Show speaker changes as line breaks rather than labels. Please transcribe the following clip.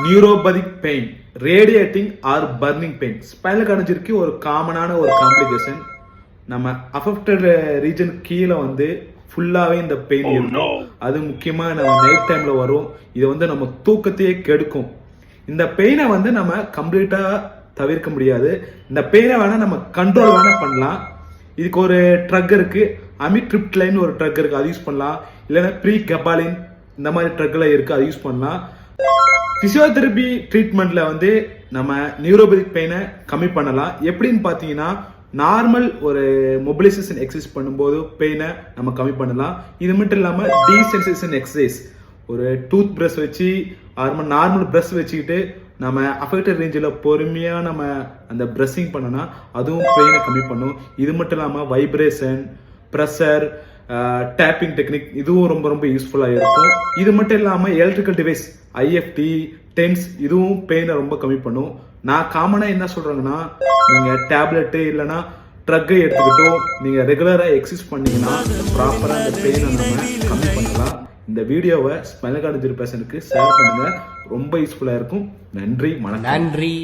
Neuropathic pain, radiating or burning pain. Spinal cord இன்ஜுரிக்கு ஒரு காமனான ஒரு காம்ப்ளிகேஷன். நம்ம அஃபெக்டட் ரீஜன் கீழே வந்து ஃபுல்லாவே இந்த பெயின் இருக்கும். அது முக்கியமா நம்ம நைட் டைம்ல வரும். இது வந்து நம்ம தூக்கத்தையே கெடுக்கும். இந்த பெயினை வந்து நம்ம கம்ப்ளீட்டா தவிர்க்க முடியாது. இந்த பெயினை வேணா நம்ம கண்ட்ரோல் வேணா பண்ணலாம். இதுக்கு ஒரு ட்ரக் இருக்கு, அமிட்ரிப்டைலின் ஒரு ட்ரக் இருக்கு, அது யூஸ் பண்ணலாம். இல்லைன்னா ப்ரீகபாலின் இந்த மாதிரி ட்ரக்ல இருக்கு, அது யூஸ் பண்ணலாம். பிசியோதெரபி ட்ரீட்மெண்ட்ல வந்து நம்ம நியூரோபதிக் பெயினை கம்மி பண்ணலாம். எப்படின்னு பாத்தீங்கன்னா, நார்மல் ஒரு மொபிலைசேஷன் எக்ஸசைஸ் பண்ணும்போது பெயினை நம்ம கம்மி பண்ணலாம். இது மட்டும் இல்லாம டீசென்சேஷன் எக்ஸசைஸ், ஒரு டூத் பிரஷ் வச்சு நார்மல் பிரஷ் வச்சுக்கிட்டு நம்ம அஃபெக்டட் ரேஞ்சில் பொறுமையா நம்ம அந்த பிரஷிங் பண்ணனா அதுவும் பெயினை கம்மி பண்ணும். இது மட்டும் இல்லாம வைப்ரேஷன், ப்ரெஷர், டேப்பிங் டெக்னிக் இதுவும் ரொம்ப ரொம்ப யூஸ்ஃபுல்லா இருக்கும். இது மட்டும் இல்லாம எலக்ட்ரிக்கல் டிவைஸ் ஐஎஃப்டி, டென்ஸ் இதுவும் பெயினை ரொம்ப கம்மி பண்ணும். நான் காமனா என்ன சொல்றேங்கன்னா, நீங்க டேப்லெட்டு இல்லைன்னா ட்ரக்கை எடுத்துக்கிட்டோம் நீங்க ரெகுலரா எக்ஸசைஸ் பண்ணீங்கன்னா ப்ராப்பரா அந்த பெயினை நம்ம கம்மி பண்ணலாம். இந்த வீடியோவை ஸ்பைனல் கார்டு இன்ஜுரி பேஷண்ட்க்கு ஷேர் பண்ணுங்க, ரொம்ப யூஸ்ஃபுல்லா இருக்கும். நன்றி, வணக்கம்.
நன்றி.